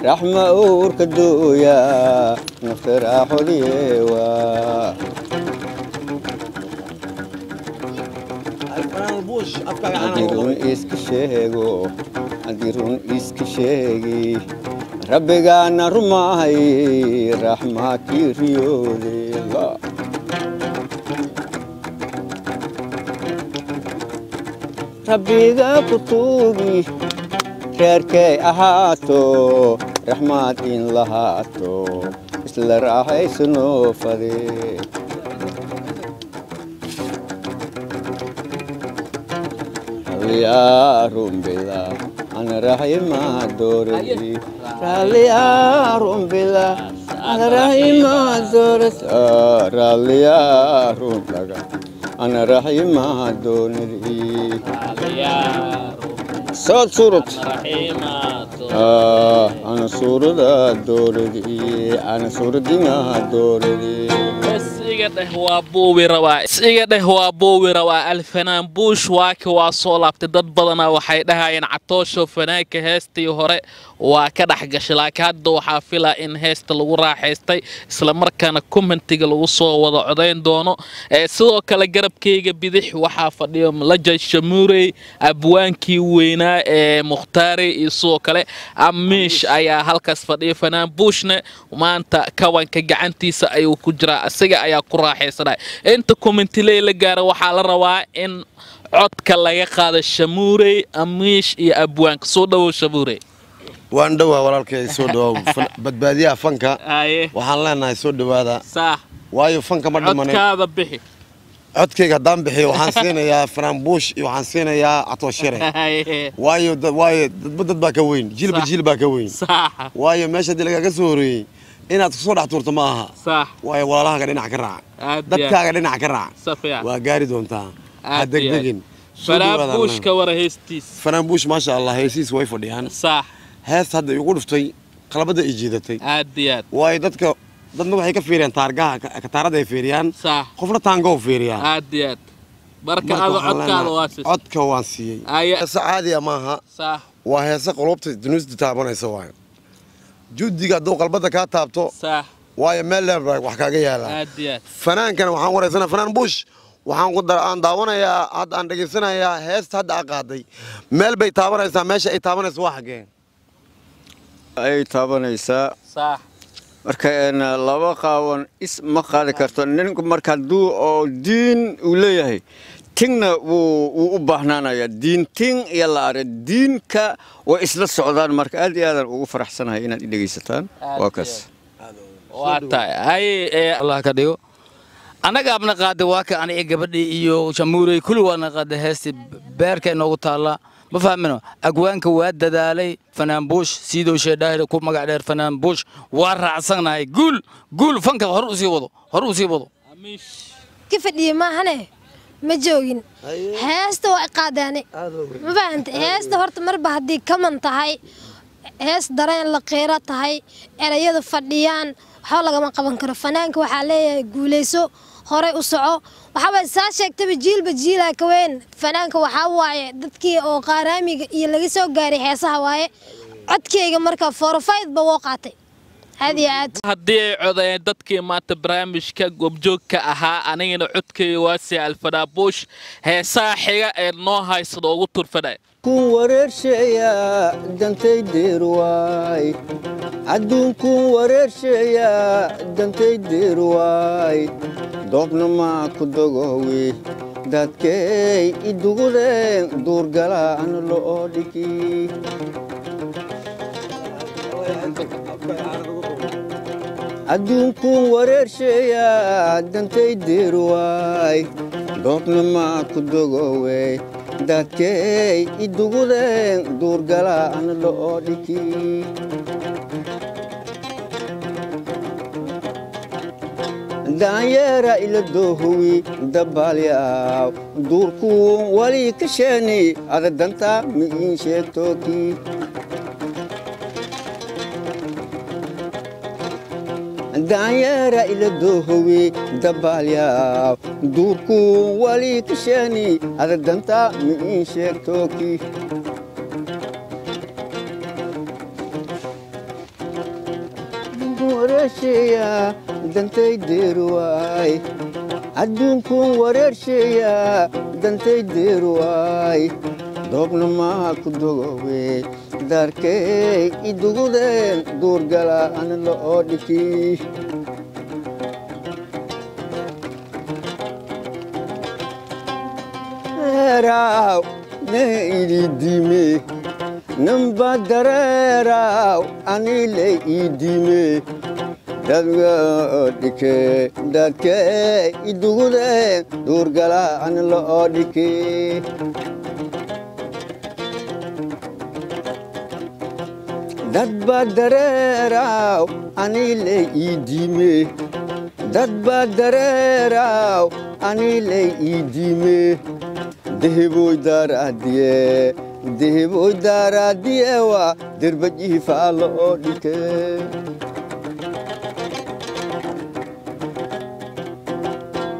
رحمة أورك الدويا نفترح ليوا أديرون إسك شيغو أديرون إسك شيغي ربي غانا رماي رحمة كيريولي الله ربي غا كتوبي خيركي أهاتو رحمة إن لهاتو إسل راحي سنوفري يا رمبلا أنا راحي ما دوري يا رمبلا أنا راحي ما دوري يا رمبلا أنا راحي ما دوري صوت صورة أنا صورة دوري أنا صورة دينا دوري siga waa boowira waa alfanaan buush waaki waa soo laabtay dad badana waxay dhahayeen catoosho fanaanka heestii hore waa ka dhex gashay laakiin hadda waxaa filaa in heesta lagu raaxaystay isla markaana commentiga lagu soo wada codayn doono sidoo kale garabkayga bidix waxaa fadhiyo Laja Shamuurey abwaankii weynaa ee Mukhtaari iyo sidoo kale Amish ayaa halkaas fadhiyo fanaan buushna maanta kawanka gacantiisa ayuu ku jiraa asiga ayaa ku raaxaysanay inta commentilay la gaaro waxaa la rabaa in codka laga qaado Shamuurey Amish iyo abwaanka soo dhawo Shamuurey waan dhawaa walaalkay soo dhawo badbaadiyaha fanka waxaan leenahay soo dhawaada sax waayo fanka ma dhimanay codkaada bixi codkayga daan bixiyo waxaan siinayaa fanaan buush iyo waxaan siinayaa Atoshire waayo dad baa ka weyn jilba baa ka weyn sax waayo meesha laga soo horeeyay inaad ku soo dhax tuurto ma aha صح way walaalaha dhinac ka raac dadkaaga dhinac ka raac waa gaari doontaa hadegdegin fanaan buush ka war heestiis fanaan buush ma sha Allah heestiis way fadhiyaan صح hees hadda igu dhuftay qalbada i jiidatay aad way dadna waxay ka fiiriyaan taargaha ka taarada ay fiiriyaan صح qofna taango fiiriyaan aad barka aad codkaada waasis codka waan siiyay saacadi ma aha صح waa heesa qulubta dunida taabanaysa way juudiga doo qalbada ka taabto صح waayo meel leer wax kaaga yaala aad fanaankana waxaan wareysana fanaan buush waxaan ku aan daawanayaa hadda aan dhageysanayaa heesta hadda qaaday meel bay taabanaysaa meesha ay taabanayso waa xagee ay taabanaysaa صح marka laba qaawan isma qaadi karto ninku marka duu oo diin uu leeyahay tingna uu u baahnaanaya diintin iyo la arin diinka way isla socdaan marka aad iyo aad ugu faraxsanahay inaad i dhageysataan waa kaas waata ay Allah ka dhigo anaga abna qaade waa ka aniga gabadhii iyo Shamuurey kulli waana qaade heesti beerka inoogu taala ma fahmino agwaanka waa dadaalay fanaan buush sidoo sheedahay ku magac dheer fanaan buush waa raacsanahay guul fanka hor u sii wado Amish kifadhiye ma hane ma joogin heesta waa qaadaane ma fahanti heesta horta marba hadii kaman tahay hees dareen la qeera tahay erayada fadhiyaan waxa laga qaban karo fanaanka waxa leeyahay guuleyso hore u soco waxa saa sheegtay jiilba jiila ka weyn fanaanka waxa waaye dadkii oo qaaraamiga iyo laga soo gaaray heesaha waaye codkeyga marka forfayd ba woo qaatay هذه هدي عذين دتك ما تبرامج كجوبجوك كأها أنا عدك واسع الفنابوش هي ساحرة إنها يصدقوا الطرفنا كون ورش يا دنتي ديرواي عدون كون ورش يا دنتي ديرواي دوبنا ما كدوغوي داتكي يدوغلين دور غلا أنا لوديكي adduunkun wareersheeyaa dantay diirwaay doobna maa ku dogowey dadkey idugudeen duurgala ana lo'oo dhiki daanyeera ila doohowi dabbaalyaw duurkuun walii ka sheeni ada danta mi'iin sheegtookii daanyeera ila doohowi dabbaalyaw duurkuun walii ka sheeni ada danta mi'iin sheegtookii wareersheeya dantay deeruwaay adduunkun wareersheeya dantay deeruwaay doobna maa ku dogowe daarkay idugudeen duurgala ana la oo dhiki dareeraw neili dime namba dareeraw anile idime dadga dhike dadke idugude duurgala an loo dhike dadba dareeraw anile idime dadba dareeraw anile idime dehiboy daradiye wa derbajiifa loo dhike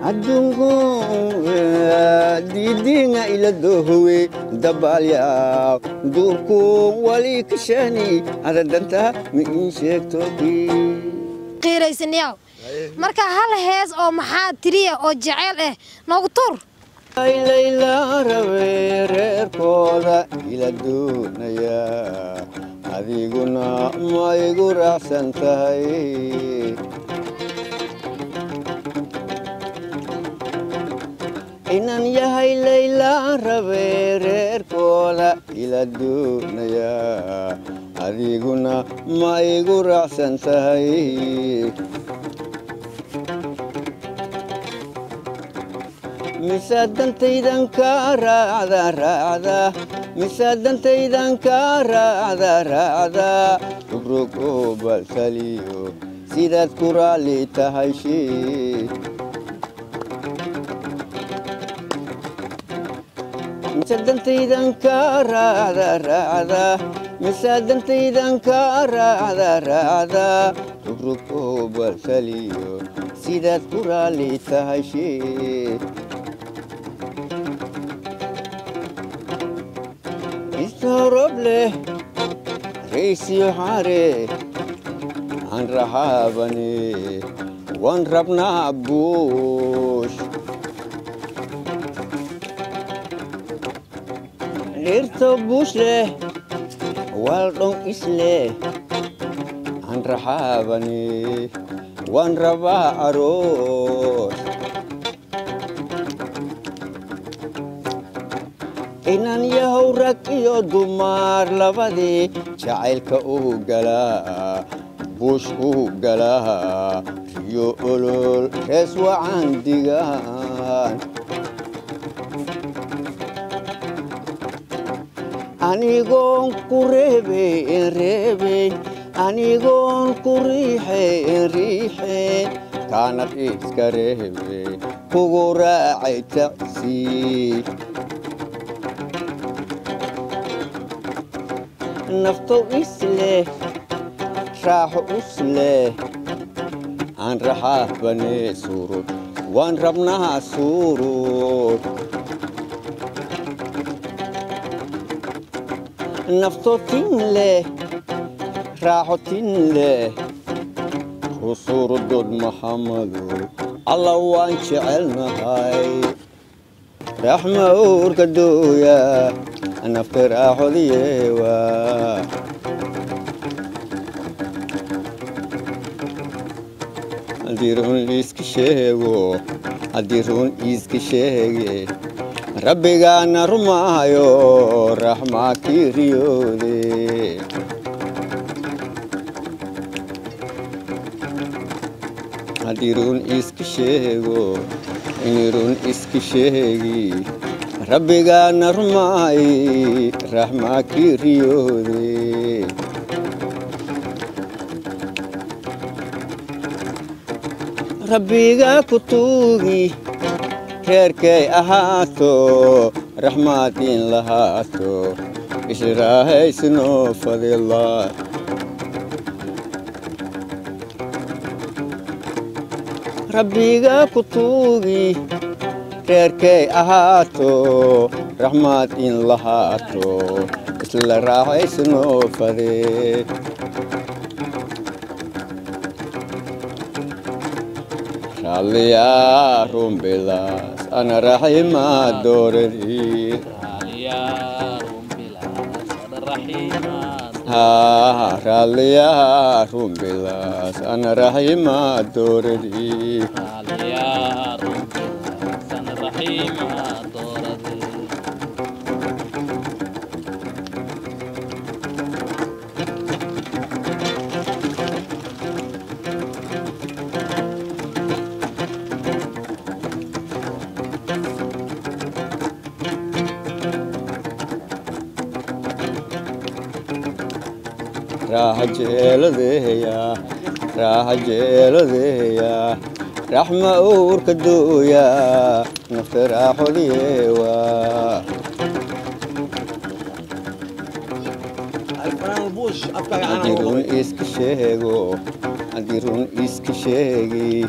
adungu didinga ila dohwe dabalya durku wali kashani adadanta min sheegtoki qiiraysaniyow marka hal hees oo maxaa tiriya oo jacayl ah noogu tur layla rawe reerkooda ila doonaya adiguna ma igu raacsan tahay inan yahay layla rawe reerkooda ila doonaya adiguna ma igu raacsan tahay misaadantaydan ka raacda misaadantaydan ka raacda ubrog oo balsaliyo sidaad ku raali tahay shee misaadantaydan ka raacda misaadantaydan ka raacda ubrog oo balsaliyo sidaad ku raali tahay shee roble reisiyo xare aan rahaabane waan rabnaa buush dhirto buush leh waaldhon isleh aan rahaabane waan rabaa aroos inan yahow rag iyo dumar labadii jacaylka uu galaa buush uu galaa riyo olol rees wacan digaan anigoon ku reebeyn anigoon ku riixeen kaanad iska reebe kugu raacay taqsii nafto isleh raaxo usleh aan raxaabane surud waan rabnaa surud nafto tin leh raaxo tin leh kusurudod maxamado alla waan jecelnahay raxma uurka dooya nafta raaxodiyewa haddii run iska sheego haddii run iska sheege rabbigaana rumaayo raxmaa kii riyoode haddii run iska sheego inii run iska sheegi rabbigaana rumaay raxmaa kii riyoode rabbiga ku tuugi reerkay ahaato raxmaadiin lahaato israahaysnoo fadila rabbiga ku tuugi reerkay ahaato raxmaad in lahaato isla raaxaysnoo fade راليا روم بلاس أنا رحيمة دوري راليا روم بلاس أنا رحيمة ها راليا روم بلاس أنا رحيمة دوري راليا روم بلاس أنا رحيمة دوري راح جيلديا رحمة أورك الدويا نفترح ليوا أديرون إسك شيغي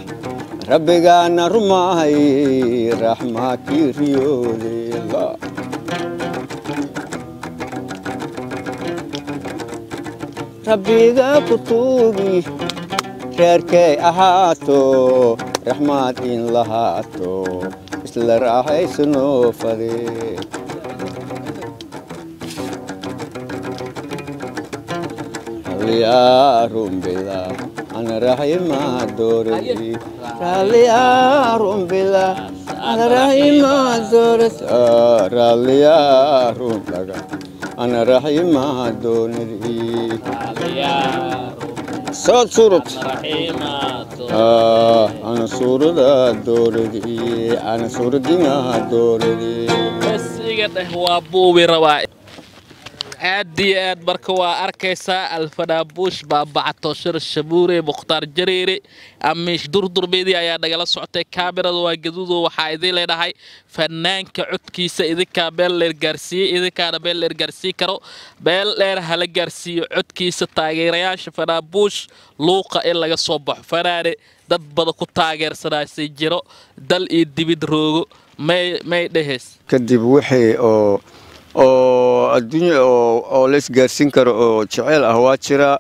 ربي قانا رماهي رحمة كيريولي الله ربيغا كتوبي خيركي أهاتو رحمات إن لهاتو مثل راحي سنوفري يا روم بلا أنا راحي ما دوري يا روم بلا أنا راحي ما دوري يا روم بلا أنا راحي ما دوري صوت صورة أنا صورة دوري أنا صورة دينا دوري بس يقدر هو أبوي رواي aad iyo aad marka waa arkaysaa alfanaabuush baabacto shir shabuure mukhtaar jareere amish durdurbeedii ayaa nagala socotay kaamirada waa gaduudo waxaa idin leedahay fanaanka codkiisa idinkaa beel leer gaarsiiyey idinkaana beel leer gaarsii karo beel leer hala gaarsiiyo codkiisa taageerayaasha fanaabuush luuqa in laga soo baxo fanaane dad badan ku taageersanaasay jiro dal iyo dibid roogo may dheheys kadib wixii الدنيا أو ليش جالسين كرو شعيل أهواتشرا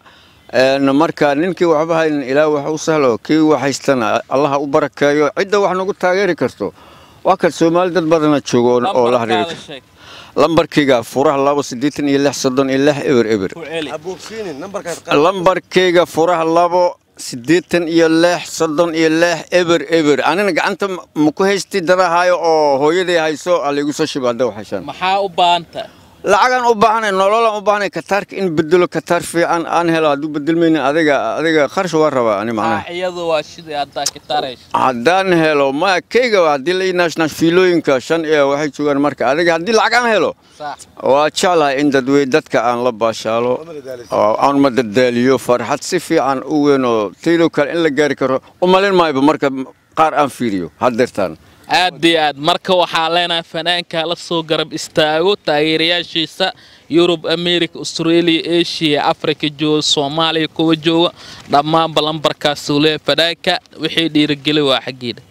marka ninkii waxba hayn ilaa wax u sahlo kii waxaystana Allah u barakayo cida wax nagu taageeri karto waa ka Soomaali dad badan joogo oo la xiriirto lambarkayga furaha 286 eber abuugsiinin lambarkayga furaha 286 eber anina gacanta ma ku haystay darahayo oo hooyaday hayso aligu soo shibada waxashan maxaa u baanta lacagan u baahnay nolol u baahnay katarka in bedelo katar fiican aan helo adu bedelmayna adiga qarsh waa rabaa ani macnaha iyadu waa shidii hadda kitareesh haddaan helo ma kayga hadii la national fiilooyinka shan ee waxay joogaan marka adiga hadii lacagan helo waa jeclahay in dadka aan la baashaalo oo aan madadaaliyo farxad si fiican u weyn oo taylo kale in la gaari karo u malin maayo marka qaar aan fiiriyo hadeertaan aad iyo aad marka waxaa leenahay fanaanka la soo garab istaago taageerayaashiisa Yurub America Australia Asia Africa jooga Soomaaliya kuwa jooga dhammaan balanbarkaas uu leeyahay fanaanka wixii dhiirigelin waa xaqiiqo